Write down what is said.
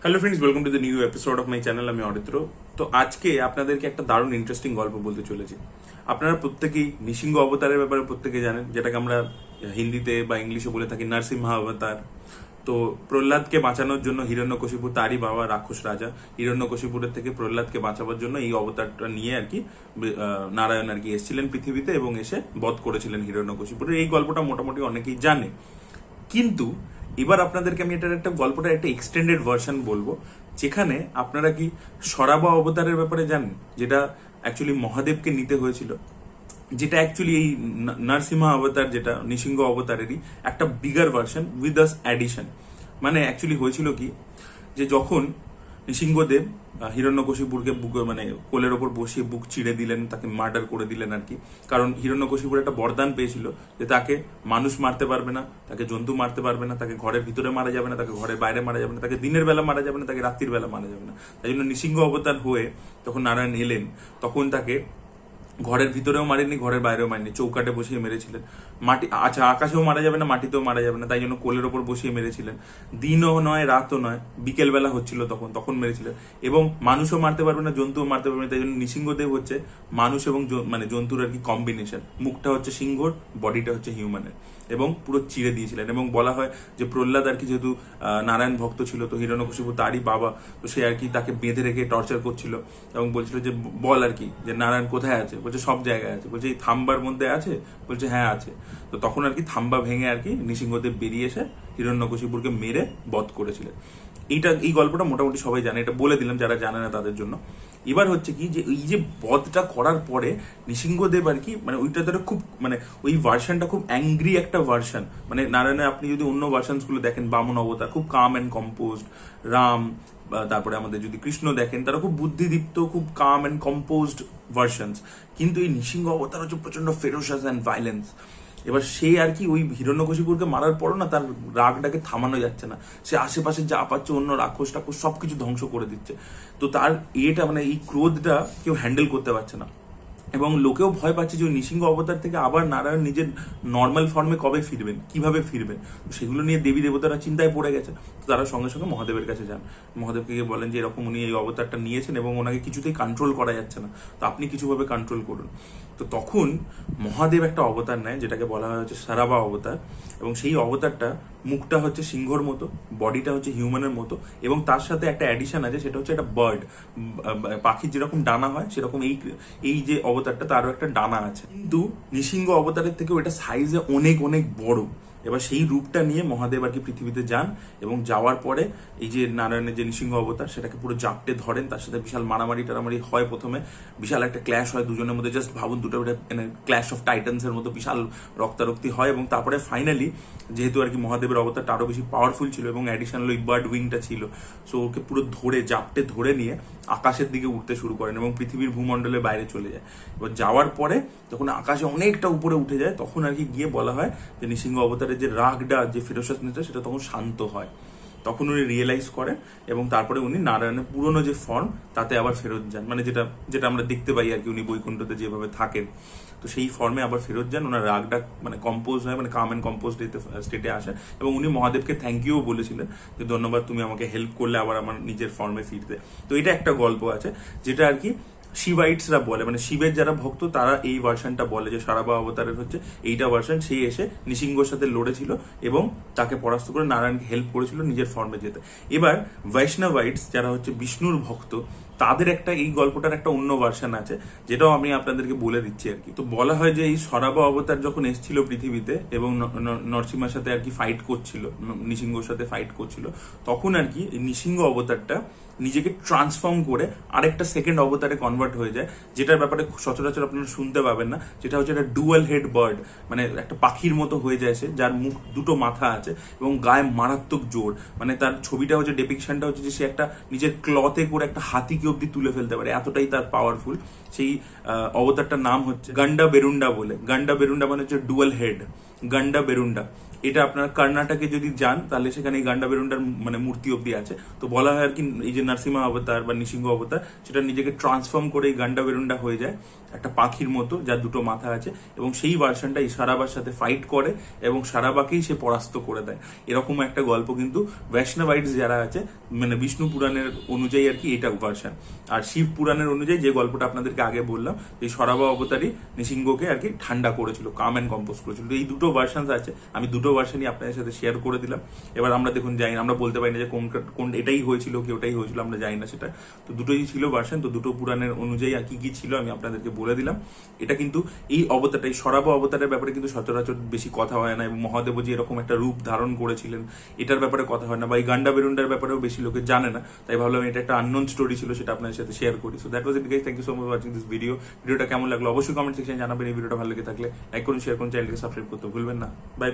Hello friends, welcome to the new episode of my channel. আমি অরিত্র। তো আজকে আপনাদেরকে একটা দারুণ ইন্টারেস্টিং গল্প বলতে চলেছি। আপনারা প্রত্যেকেই নৃসিংহ অবতারের ব্যাপারে প্রত্যেকে জানেন, যেটাকে আমরা হিন্দিতে বা ইংলিশে বলে থাকি নরসিংহ অবতার। তো প্রহ্লাদকে বাঁচানোর জন্য হিরণ্যকশিপু, তারই বাবা রাক্ষস রাজা হিরণ্যকশিপুরের থেকে প্রহ্লাদকে বাঁচাবার জন্য এই অবতারটা নিয়ে আর কি নারায়ণ আর কি এসেছিলেন পৃথিবীতে এবং এসে বধ করেছিলেন হিরণ্যকশিপুরের। এই গল্পটা মোটামুটি অনেকেই জানে, কিন্তু এবার আপনাদেরকে আমি এটার একটা গল্পটার একটা এক্সটেন্ডেড ভার্সন বলবো, যেখানে আপনারা কি সরাবা অবতারের ব্যাপারে জানেন, যেটা অ্যাকচুয়ালি মহাদেবকে নিতে হয়েছিল, যেটা অ্যাকচুয়ালি এই নরসিংহ অবতার, যেটা নৃসিংহ অবতারেরই একটা bigger version with us addition. মানে অ্যাকচুয়ালি হয়েছিল কি, যে যখন নৃসিংহদেব হিরণ্যকশিপুরকে মানে কোলের ওপর বসিয়ে বুক চিড়ে দিলেন, তাকে মার্ডার করে দিলেন আর কি। কারণ হিরণ্যকশিপুর একটা বরদান পেয়েছিল যে তাকে মানুষ মারতে পারবে না, তাকে জন্তু মারতে পারবে না, তাকে ঘরের ভিতরে মারা যাবে না, তাকে ঘরের বাইরে মারা যাবে না, তাকে দিনের বেলা মারা যাবে না, তাকে রাত্রির বেলা মারা যাবে না। তাই জন্য নৃসিংহ অবতার হয়ে তখন নারায়ণ এলেন, তখন তাকে ঘরের ভিতরেও মারেননি, ঘরের বাইরেও মারেননি, চৌকাটে বসিয়ে মেরেছিলেন। মাটি আচ্ছা আকাশেও মারা যাবে না, মাটিতেও মারা যাবে না, তাই জন্য কোলের ওপর বসিয়ে মেরেছিলেন। দিনও নয় রাতও নয়, বিকেল বেলা হচ্ছিল তখন মেরেছিলেন। এবং মানুষও মারতে পারবে না, জন্তুও মারতে পারবে না, তাই জন্য নৃসিংহদেব হচ্ছে মানুষ এবং মানে জন্তুর আর কি কম্বিনেশন। মুখটা হচ্ছে সিংহর, বডিটা হচ্ছে হিউম্যানের, এবং পুরো চিড়ে দিয়েছিলেন। এবং বলা হয় যে প্রহ্লাদ আর কি যেহেতু নারায়ণ ভক্ত ছিল, তো হিরণ্যকশিপু তারই বাবা, তো সে আর কি তাকে বেঁধে রেখে টর্চার করছিল এবং বলছিল যে বল আর কি যে নারায়ণ কোথায় আছে। বলছে সব জায়গায় আছে। বলছে এই থাম্বার মধ্যে আছে। বলছে হ্যাঁ আছে। তো তখন আর কি থাম্বা ভেঙে আর কি নৃসিংহদেব বেরিয়ে এসে হিরণ্যকশিপুরকে মেরে বধ করেছিলেন। এই গল্পটা মোটামুটি সবাই জানে, এটা বলে দিলাম যারা জানে না তাদের জন্য। এবার হচ্ছে কি, যে এই যে বধটা করার পরে নৃসিংহদেব আর কি মানে ওইটা ধরে খুব মানে ওই ভার্সনটা খুব অ্যাংরি একটা ভার্সন। মানে নারায়ণের আপনি যদি অন্য ভার্সন গুলো দেখেন, বামন অবতার খুব কাম অ্যান্ড কম্পোজড, রাম তারপরে আমাদের যদি কৃষ্ণ দেখেন, তারা খুব বুদ্ধিদীপ্ত, খুব কাম অ্যান্ড কম্পোজড ভার্সনস। কিন্তু এই নৃসিংহ অবতার হচ্ছে প্রচন্ড ফেরোসাস অ্যান্ড ভাইলেন্স। এবার সে আর কি ওই হিরণ্যকশিপুরকে মারার পরও না তার রাগটাকে থামানো যাচ্ছে না। সে আশেপাশে যা পাচ্ছে অন্য রাক্ষস টাক্ষস সবকিছু ধ্বংস করে দিচ্ছে। তো তার এটা মানে এই ক্রোধটা কেউ হ্যান্ডেল করতে পারছে না, এবং লোকেও ভয় পাচ্ছে যে ওই নৃসিংহ অবতার থেকে আবার নারায়ণ নিজের নর্মাল ফর্মে কবে ফিরবেন, কিভাবে ফিরবেন। সেগুলো নিয়ে দেবী দেবতারা চিন্তায় পড়ে গেছে। তো তারা সঙ্গে সঙ্গে মহাদেবের কাছে যান, মহাদেবকে গিয়ে বলেন যে এরকম উনি এই অবতারটা নিয়েছেন এবং ওনাকে কিছুতেই কন্ট্রোল করা যাচ্ছে না, তো আপনি কিছুভাবে কন্ট্রোল করুন। তো তখন মহাদেব একটা অবতার নেয়, যেটাকে বলা হয় হচ্ছে সারাবা অবতার। এবং সেই অবতারটা মুখটা হচ্ছে সিংহর মতো, বডিটা হচ্ছে হিউম্যানের মতো, এবং তার সাথে একটা অ্যাডিশন আছে, সেটা হচ্ছে একটা বার্ড, পাখির যেরকম ডানা হয় সেরকম এই যে অবতারটা তারও একটা ডানা আছে। কিন্তু নৃসিংহ অবতারের থেকেও এটা সাইজে অনেক অনেক বড়। এবার সেই রূপটা নিয়ে মহাদেব আর কি পৃথিবীতে যান, এবং যাওয়ার পরে এই যে নারায়ণের যে নৃসিংহ অবতার সেটাকে পুরো জাপটে ধরেন, তার সাথে বিশাল মারামারি টারামারি হয়। প্রথমে বিশাল একটা ক্ল্যাশ হয় দুজনের মধ্যে, জাস্ট ভাবুন দুটো ক্ল্যাশ অফ টাইটান্সের মতো বিশাল রক্তারক্তি হয়। এবং তারপরে ফাইনালি যেহেতু আর কি মহাদেবের অবতারটা আরো বেশি পাওয়ারফুল ছিল এবং অ্যাডিশনাল ওই বার্ড উইংটা ছিল, সো ওকে পুরো ধরে জাপটে ধরে নিয়ে আকাশের দিকে উঠতে শুরু করেন এবং পৃথিবীর ভূমণ্ডলের বাইরে চলে যায়। এবার যাওয়ার পরে যখন আকাশে অনেকটা উপরে উঠে যায়, তখন আর কি গিয়ে বলা হয় যে নৃসিংহ অবতারের যে রাগটা, যে ফেরোসাসনেসটা, সেটা তখন শান্ত হয়। তখন উনি রিয়েলাইজ করেন এবং তারপরে উনি নারায়ণের পুরনো যে ফর্ম তাতে আবার ফেরত যান, মানে যেটা যেটা আমরা দেখতে পাই আর কি উনি বৈকুণ্ঠতে যেভাবে থাকেন, তো সেই ফর্মে আবার ফেরত যান। ওনার রাগটা মানে কম্পোজ হয়, মানে কাম অ্যান্ড কম্পোজ স্টেটে আসে। এবং উনি মহাদেবকে থ্যাংক ইউ বলেছিলেন যে ধন্যবাদ, তুমি আমাকে হেল্প করলে আবার আমার নিজের ফর্মে ফিরতে। তো এটা একটা গল্প আছে যেটা আর কি শিবাইটসরা বলে, মানে শিবের যারা ভক্ত তারা এই ভার্সনটা বলে যে সারাবা অবতারের হচ্ছে এইটা ভার্সন। সেই এসে নৃসিংহর সাথে লড়েছিল এবং তাকে পরাস্ত করে নারায়ণকে হেল্প করেছিল নিজের ফর্মে যেতে। এবার বৈষ্ণবাইটস যারা হচ্ছে বিষ্ণুর ভক্ত, তাদের একটা এই গল্পটার একটা অন্য ভার্সন আছে, যেটাও আমি আপনাদেরকে বলে দিচ্ছি আর কি। তো বলা হয় যে এই সরাবা অবতার যখন এসেছিল পৃথিবীতে এবং নরসিংহার সাথে আর কি ফাইট করছিল, নৃসিংহর সাথে ফাইট করছিল, তখন আর কি নৃসিংহ অবতারটা নিজেকে ট্রান্সফর্ম করে আরেকটা সেকেন্ড অবতারে কনভার্ট হয়ে যায়, যেটার ব্যাপারে সচরাচর আপনারা শুনতে পাবেন না। যেটা হচ্ছে একটা ডুয়াল হেড বার্ড, মানে একটা পাখির মতো হয়ে যায় সে, যার মুখ দুটো মাথা আছে এবং গায়ে মারাত্মক জোর। মানে তার ছবিটা হচ্ছে, ডেপিকশনটা হচ্ছে যে সে একটা নিজের ক্লথে করে একটা হাতিকে অব্দি তুলে ফেলতে পারে, এতটাই তার পাওয়ারফুল। সেই অবতারটার নাম হচ্ছে গান্ডা বেরুন্ডা বলে। গান্ডা বেরুন্ডা মানে হচ্ছে ডুয়াল হেড, গান্ডা বেরুন্ডা। এটা আপনার কর্ণাটকে যদি যান তাহলে সেখানে এই গান্ডা বেরুন্ডার মানে মূর্তি অব্দি আছে। তো বলা হয় আর কি এই যে নরসিংহ অবতার বা নৃসিংহ অবতার সেটা নিজেকে ট্রান্সফর্ম করে এই গান্ডা বেরুন্ডা হয়ে যায় একটা পাখির মতো যার দুটো মাথা আছে, এবং সেই ভার্সনটা এই সারাবার সাথে ফাইট করে এবং সারাবাকেই সে পরাস্ত করে দেয়। এরকম একটা গল্প কিন্তু বৈষ্ণবাইটস যারা আছে মানে বিষ্ণু পুরাণের অনুযায়ী আর কি এটা ভার্সন। আর শিব পুরাণের অনুযায়ী যে গল্পটা আপনাদেরকে আগে বললাম, এই সরাবা অবতারই নৃসিংহকে আর কি ঠান্ডা করেছিল, কাম অ্যান্ড কম্পোজ করেছিল। তো এই দুটো ভার্সন আছে, আমি দুটো ভার্সনই আপনাদের সাথে শেয়ার করে দিলাম। এবার আমরা দেখুন যাই না, আমরা বলতে পারি না যে কোন এটাই হয়েছিল কি ওটাই হয়েছিল, আমরা জানি না সেটা। তো দুটোই ছিল ভার্সন, তো দুটো পুরাণের অনুযায়ী আর কি কি ছিল আমি আপনাদেরকে বলে দিলাম। এটা কিন্তু এই অবতারটা, এই সরাবা অবতারের ব্যাপারে কিন্তু সচরাচর বেশি কথা হয় না, এবং মহাদেব যে এরকম একটা রূপ ধারণ করেছিলেন এটার ব্যাপারে কথা হয় না, বা এই গান্ডা বেরুন্ডার ব্যাপারেও বেশি লোকে জানে না। তাই ভাবলাম এটা একটা আননোন স্টোরি ছিল, সেটা আপনাদের সাথে শেয়ার করি। So that was it guys, thank you so much watching this video. ভিডিওটা কেমন লাগলো অবশ্যই কমেন্ট সেকশনে জানাবেন। এই ভিডিওটা ভালো লেগে থাকলে লাইক করুন, শেয়ার করুন, চ্যানেলকে সাবস্ক্রাইব করতে ভুলবেন না। বাই।